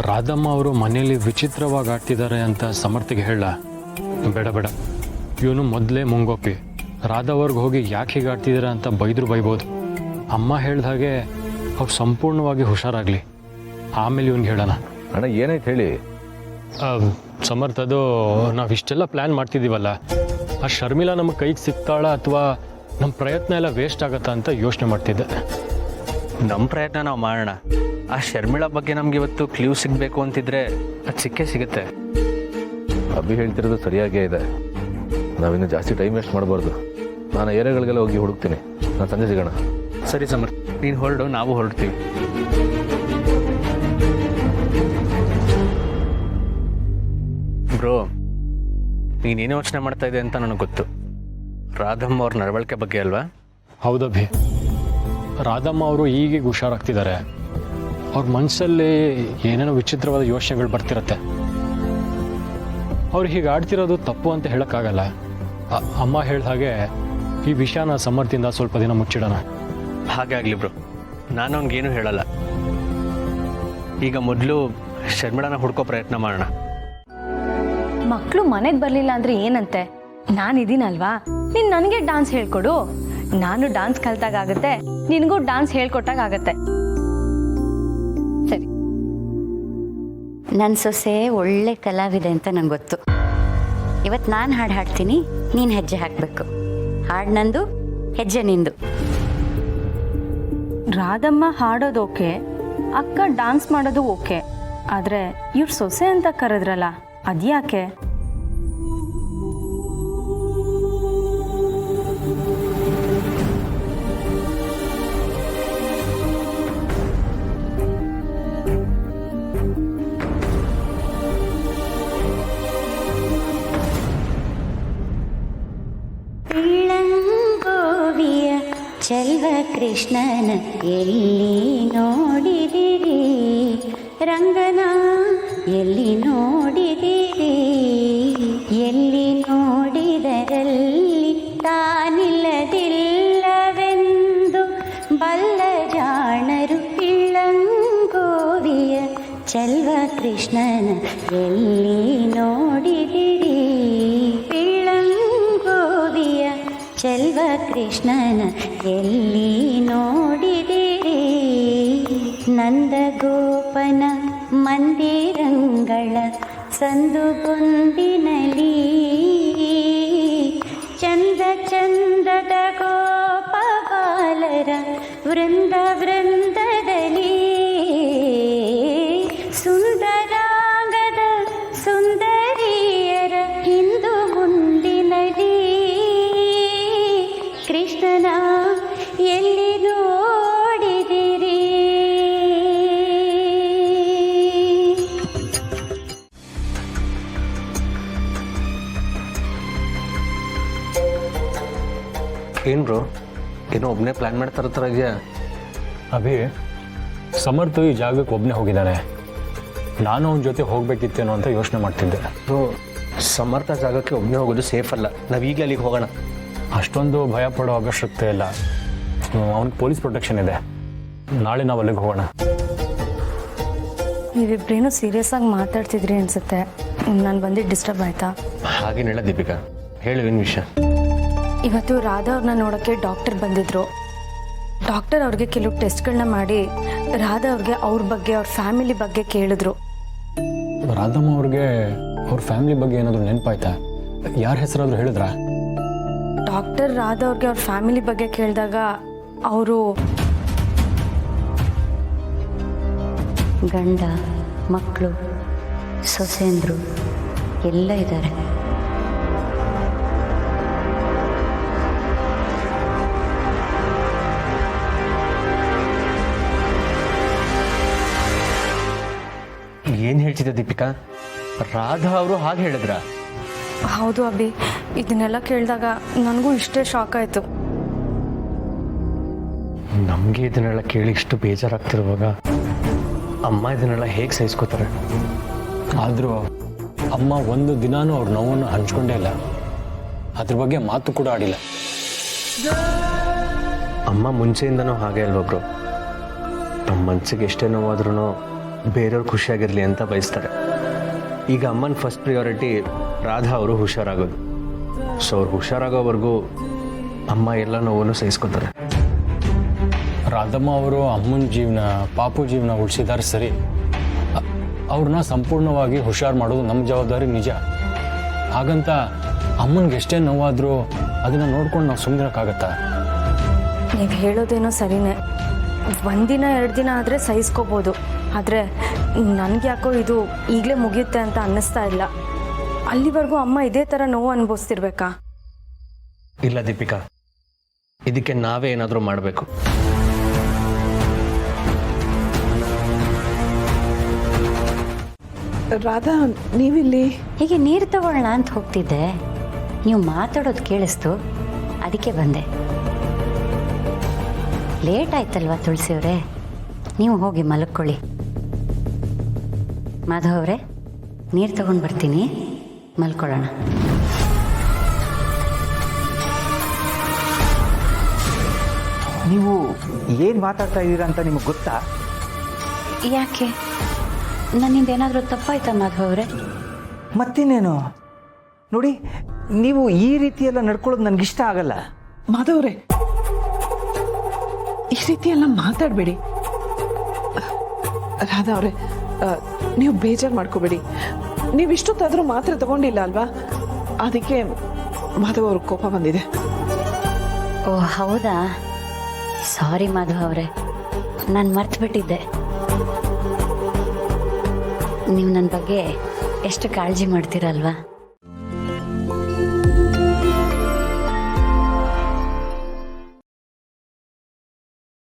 ರಾಧಮ್ಮ ಅವರು ಮನೆಯಲ್ಲಿ ವಿಚಿತ್ರವಾಗಿ ಆಡ್ತಿದ್ದಾರೆ ಅಂತ ಸಮರ್ಥಿಗೆ ಹೇಳ. ಬೇಡ ಬೇಡ, ಇವನು ಮೊದಲೇ ಮುಂಗೋಪಿ. ರಾಧವ್ರಿಗೆ ಹೋಗಿ ಯಾಕೆ ಹೀಗೆ ಆಡ್ತಿದ್ದೀರಾ ಅಂತ ಬೈಬೋದು. ಅಮ್ಮ ಹೇಳ್ದ ಹಾಗೆ ಅವ್ರು ಸಂಪೂರ್ಣವಾಗಿ ಹುಷಾರಾಗಲಿ, ಆಮೇಲೆ ಇವನ್ಗೆ ಹೇಳೋಣ. ಅಣ್ಣ ಏನಾಯ್ತು ಹೇಳಿ. ಸಮರ್ಥ, ಅದು ನಾವು ಇಷ್ಟೆಲ್ಲ ಪ್ಲ್ಯಾನ್ ಮಾಡ್ತಿದ್ದೀವಲ್ಲ, ಆ ಶರ್ಮಿಳಾ ನಮ್ಮ ಕೈಗೆ ಸಿಗ್ತಾಳ ಅಥವಾ ನಮ್ಮ ಪ್ರಯತ್ನ ಎಲ್ಲ ವೇಸ್ಟ್ ಆಗತ್ತಾ ಅಂತ ಯೋಚನೆ ಮಾಡ್ತಿದ್ದೆ. ನಮ್ಮ ಪ್ರಯತ್ನ ನಾವು ಮಾಡೋಣ. ಆ ಶರ್ಮಿಳಾ ಬಗ್ಗೆ ನಮ್ಗೆ ಇವತ್ತು ಕ್ಲೂ ಸಿಗಬೇಕು ಅಂತಿದ್ರೆ ಅದು ಸಿಕ್ಕೇ ಸಿಗುತ್ತೆ. ಅಭಿ ಹೇಳ್ತಿರೋದು ಸರಿಯಾಗೇ ಇದೆ. ನಾವಿನ್ನು ಜಾಸ್ತಿ ಟೈಮ್ ವೇಸ್ಟ್ ಮಾಡಬಾರ್ದು. ನಾನು ಏರಿಯಾಗಳಿಗೆಲ್ಲ ಹೋಗಿ ಹುಡುಕ್ತೀನಿ. ನಾನು ಸಂಜೆ ಸಿಗೋಣ. ಸರಿ ಸಮರ್ಥ, ನೀನು ಹೊರಡು, ನಾವು ಹೊರಡ್ತೀವಿ. ಬ್ರೋ, ನೀನೇನು ಯೋಚನೆ ಮಾಡ್ತಾ ಇದೆ ಅಂತ ನನಗೆ ಗೊತ್ತು. ರಾಧಮ್ಮ ಅವ್ರ ನಡವಳಿಕೆ ಬಗ್ಗೆ ಅಲ್ವಾ? ಹೌದಭಿ, ರಾಧಮ್ಮ ಅವರು ಈಗೀಗ ಹುಷಾರಾಗ್ತಿದ್ದಾರೆ. ಅವ್ರ ಮನಸ್ಸಲ್ಲಿ ಏನೇನೋ ವಿಚಿತ್ರವಾದ ಯೋಚನೆಗಳು ಬರ್ತಿರತ್ತೆ. ಅವ್ರು ಹೀಗೆ ಆಡ್ತಿರೋದು ತಪ್ಪು ಅಂತ ಹೇಳೋಕ್ಕಾಗಲ್ಲ. ಅಮ್ಮ ಹೇಳ್ದ ಹಾಗೆ ಈ ವಿಷಯನ ಸಮರ್ಥದಿಂದ ಸ್ವಲ್ಪ ದಿನ ಮುಚ್ಚಿಡೋಣ. ಹಾಗೆ ಆಗಲಿ ಬ್ರೋ, ನಾನು ಅವ್ನಿಗೇನು ಹೇಳಲ್ಲ. ಈಗ ಮೊದಲು ಶರ್ಮಿಳಾನ ಹುಡ್ಕೋ ಪ್ರಯತ್ನ ಮಾಡೋಣ. ಮಕ್ಕಳು ಮನೆಗೆ ಬರಲಿಲ್ಲ ಅಂದರೆ ಏನಂತೆ? ನಾನಿದ್ದೀನಲ್ವಾ, ನೀನು ನನಗೆ ಡ್ಯಾನ್ಸ್ ಹೇಳ್ಕೊಡು. ನಾನು ಡ್ಯಾನ್ಸ್ ಕಲ್ತಾಗುತ್ತೆ, ನಿನಗೂ ಡ್ಯಾನ್ಸ್ ಹೇಳ್ಕೊಟ್ಟಾಗತ್ತೆ. ಸರಿ. ನನ್ನ ಸೊಸೆ ಒಳ್ಳೆ ಕಲಾವಿದೆ ಅಂತ ನಂಗೆ ಗೊತ್ತು. ಇವತ್ತು ನಾನು ಹಾಡು ಹಾಡ್ತೀನಿ, ನೀನು ಹೆಜ್ಜೆ ಹಾಕಬೇಕು. ಹಾಡು ನಂದು, ಹೆಜ್ಜೆ ನಿಂದು. ರಾಧಮ್ಮ ಹಾಡೋದು ಓಕೆ, ಅಕ್ಕ ಡ್ಯಾನ್ಸ್ ಮಾಡೋದು ಓಕೆ, ಆದರೆ ಇವ್ರ ಸೊಸೆ ಅಂತ ಕರೆದ್ರಲ್ಲ, ಅದ್ಯಾಕೆ? ಗೋವಿಯ ಚೆಲ್ವ ಕೃಷ್ಣನ ಎಲ್ಲಿ ನೋಡಿದಿರಿ, ರಂಗನ ಎಲ್ಲಿ ನೋಡಿದಿರಿ, ಎಲ್ಲಿ ನೋಡಿದರಲ್ಲಿ ತಾನಿಲ್ಲದಿಲ್ಲವೆಂದು ಬಲ್ಲ ಜಾಣರು. ಗೋವಿಯ ಚೆಲ್ವ ಕೃಷ್ಣನ ಎಲ್ಲಿ ನೋಡಿದಿರಿ, ಗೋವಿಯ ಚೆಲ್ವ ಕೃಷ್ಣನ ಎಲ್ಲಿ ನೋಡಿದಿರಿ, ನಂದಗೋಪನ ಮಂದಿರಂಗಳ ಸಂದುಗೊಂದಿನಲಿ, ಚಂದ ಚಂದದ ಗೋಪಾಲರ ವೃಂದ ವೃಂದದಲ್ಲಿ, ಸುಂದರಾಂಗದ ಸುಂದರಿಯರ ಹಿಂದು ಮುಂದಿನಲಿ, ಕೃಷ್ಣನ ಎಲ್ಲಿ ನೋಡಿದಿರಿ. ಏನು ಬ್ರೋ, ಏನೋ ಒಬ್ಬನೇ ಪ್ಲ್ಯಾನ್ ಮಾಡ್ತಾರ ಥರ ಇದೆಯಾ? ಅಭಿ, ಸಮರ್ಥ ಈ ಜಾಗಕ್ಕೆ ಒಬ್ಬನೇ ಹೋಗಿದ್ದಾನೆ. ನಾನು ಅವನ ಜೊತೆ ಹೋಗ್ಬೇಕಿತ್ತೇನೋ ಅಂತ ಯೋಚನೆ ಮಾಡ್ತಿದ್ದೆ. ಬ್ರೋ, ಸಮರ್ಥ ಜಾಗಕ್ಕೆ ಒಬ್ಬನೇ ಹೋಗೋದು ಸೇಫ್ ಅಲ್ಲ. ನಾವು ಈಗಲೇ ಅಲ್ಲಿಗೆ ಹೋಗೋಣ. ಅಷ್ಟೊಂದು ಭಯ ಪಡೋ ಅವಶ್ಯಕತೆ ಇಲ್ಲ. ಅವನಿಗೆ ಪೊಲೀಸ್ ಪ್ರೊಟೆಕ್ಷನ್ ಇದೆ. ನಾಳೆ ನಾವು ಅಲ್ಲಿಗೆ ಹೋಗೋಣ. ನೀವಿಬ್ರೇನು ಸೀರಿಯಸ್ ಆಗಿ ಮಾತಾಡ್ತಿದ್ರಿ ಅನ್ಸುತ್ತೆ. ನಾನು ಬಂದಿದ್ದು ಡಿಸ್ಟರ್ಬ್ ಆಯ್ತಾ? ಹಾಗೇನಿಲ್ಲ ದೀಪಿಕಾ, ಹೇಳು ಏನು ವಿಷಯ? ಇವತ್ತು ರಾಧಾ ಅವ್ರನ್ನ ನೋಡೋಕ್ಕೆ ಡಾಕ್ಟರ್ ಬಂದಿದ್ರು. ಡಾಕ್ಟರ್ ಅವ್ರಿಗೆ ಕೆಲವು ಟೆಸ್ಟ್ಗಳನ್ನ ಮಾಡಿ ರಾಧಾ ಅವ್ರಿಗೆ ಅವ್ರ ಬಗ್ಗೆ, ಅವ್ರ ಫ್ಯಾಮಿಲಿ ಬಗ್ಗೆ ಕೇಳಿದ್ರು. ರಾಧಮ್ಮ ಅವ್ರಿಗೆ ಅವ್ರ ಫ್ಯಾಮಿಲಿ ಬಗ್ಗೆ ಏನಾದರೂ ನೆನಪಾಯ್ತಾ? ಯಾರ ಹೆಸರಾದರೂ ಹೇಳಿದ್ರಾ? ಡಾಕ್ಟರ್ ರಾಧಾ ಅವ್ರಿಗೆ ಅವ್ರ ಫ್ಯಾಮಿಲಿ ಬಗ್ಗೆ ಕೇಳಿದಾಗ ಅವರು ಗಂಡ, ಮಕ್ಕಳು, ಸೊಸೆಂದ್ರು ಎಲ್ಲ ಇದ್ದಾರೆ. ಏನು ಹೇಳ್ತಿದ್ದೆ ದೀಪಿಕಾ? ರಾಧಾ ಅವರು ಹಾಗೆ ಹೇಳಿದ್ರ? ಹೌದು ಅಭಿ, ಇದನ್ನೆಲ್ಲ ಕೇಳಿದಾಗ ನನಗೂ ಇಷ್ಟೇ ಶಾಕ್ ಆಯಿತು. ನಮಗೆ ಇದನ್ನೆಲ್ಲ ಕೇಳಿ ಇಷ್ಟು ಬೇಜಾರಾಗ್ತಿರುವಾಗ ಅಮ್ಮ ಇದನ್ನೆಲ್ಲ ಹೇಗೆ ಸಹಿಸ್ಕೋತಾರೆ? ಆದರೂ ಅಮ್ಮ ಒಂದು ದಿನಾನೂ ಅವ್ರ ನೋವನ್ನು ಹಂಚ್ಕೊಂಡೇ ಇಲ್ಲ. ಅದ್ರ ಬಗ್ಗೆ ಮಾತು ಕೂಡ ಆಡಿಲ್ಲ. ಅಮ್ಮ ಮುಂಚೆಯಿಂದನೂ ಹಾಗೆ ಅಲ್ವೊಬ್ರು. ನಮ್ಮ ಮನಸ್ಸಿಗೆ ಎಷ್ಟೇ ನೋವಾದ್ರೂ ಬೇರೆಯವ್ರು ಖುಷಿಯಾಗಿರಲಿ ಅಂತ ಬಯಸ್ತಾರೆ. ಈಗ ಅಮ್ಮನ ಫಸ್ಟ್ ಪ್ರಿಯಾರಿಟಿ ರಾಧಾ ಅವರು ಹುಷಾರಾಗೋದು. ಸೊ ಅವ್ರು ಹುಷಾರಾಗೋವರೆಗೂ ಅಮ್ಮ ಎಲ್ಲ ನೋವನ್ನು ಸಹಿಸ್ಕೊತಾರೆ. ರಾಧಮ್ಮ ಅವರು ಅಮ್ಮನ ಜೀವನ, ಪಾಪು ಜೀವನ ಉಳಿಸಿದ್ದಾರೆ ಸರಿ. ಅವ್ರನ್ನ ಸಂಪೂರ್ಣವಾಗಿ ಹುಷಾರು ಮಾಡೋದು ನಮ್ಮ ಜವಾಬ್ದಾರಿ ನಿಜ. ಹಾಗಂತ ಅಮ್ಮನಿಗೆ ಎಷ್ಟೇ ನೋವಾದರೂ ಅದನ್ನು ನೋಡ್ಕೊಂಡು ನಾವು ಸುಮ್ಮನಿರೋಕ್ಕಾಗತ್ತಾ? ನೀವು ಹೇಳೋದೇನೋ ಸರಿನೇ. ಒಂದಿನ 2 ದಿನ ಆದರೆ ಸಹಿಸ್ಕೋಬೋದು. ಆದರೆ ನನಗೆ ಯಾಕೋ ಇದು ಈಗಲೇ ಮುಗಿಯುತ್ತೆ ಅಂತ ಅನ್ನಿಸ್ತಾ ಇಲ್ಲ. ಅಲ್ಲಿವರೆಗೂ ಅಮ್ಮ ಇದೇ ಥರ ನೋವು ಅನುಭವಿಸ್ತಿರ್ಬೇಕಾ? ಇಲ್ಲ ದೀಪಿಕಾ, ಇದಕ್ಕೆ ನಾವೇ ಏನಾದರೂ ಮಾಡಬೇಕು. ರಾಧಾ, ನೀವಿಲ್ಲಿ? ಹೀಗೆ ನೀರು ತಗೊಳ್ಳೋಣ ಅಂತ ಹೋಗ್ತಿದ್ದೆ, ನೀವು ಮಾತಾಡೋದು ಕೇಳಿಸ್ತು, ಅದಕ್ಕೆ ಬಂದೆ. ಲೇಟ್ ಆಯ್ತಲ್ವಾ ತುಳಸಿಯವರೇ, ನೀವು ಹೋಗಿ ಮಲಕ್ಕೊಳ್ಳಿ. ಮಾಧವ್ ಅವರೇ, ನೀರು ತಗೊಂಡು ಬರ್ತೀನಿ, ಮಲ್ಕೊಳ್ಳೋಣ. ನೀವು ಏನು ಮಾತಾಡ್ತಾ ಇದ್ದೀರಾ ಅಂತ ನಿಮಗೆ ಗೊತ್ತಾ? ಯಾಕೆ, ನನ್ನಿಂದ ಏನಾದರೂ ತಪ್ಪಾಯ್ತಾ ಮಾಧವ್ ಅವರೇ? ಮತ್ತಿನ್ನೇನು ನೋಡಿ, ನೀವು ಈ ರೀತಿಯೆಲ್ಲ ನಡ್ಕೊಳ್ಳೋದು ನನಗಿಷ್ಟ ಆಗಲ್ಲ. ಮಾಧವ್ರೆ, ಈ ರೀತಿ ಎಲ್ಲ ಮಾತಾಡಬೇಡಿ. ರಾಧಾ ಅವರೇ, ನೀವು ಬೇಜಾರು ಮಾಡ್ಕೋಬೇಡಿ. ನೀವು ಇಷ್ಟೊತ್ತಾದರೂ ಮಾತ್ರೆ ತಗೊಂಡಿಲ್ಲ ಅಲ್ವಾ, ಅದಕ್ಕೆ ಮಾಧವ್ ಅವ್ರಿಗೆ ಕೋಪ ಬಂದಿದೆ. ಓ ಹೌದಾ, ಸಾರಿ ಮಾಧವ್ ಅವರೇ, ನಾನು ಮರ್ತುಬಿಟ್ಟಿದ್ದೆ. ನೀವು ನನ್ನ ಬಗ್ಗೆ ಎಷ್ಟು ಕಾಳಜಿ ಮಾಡ್ತೀರಲ್ವಾ?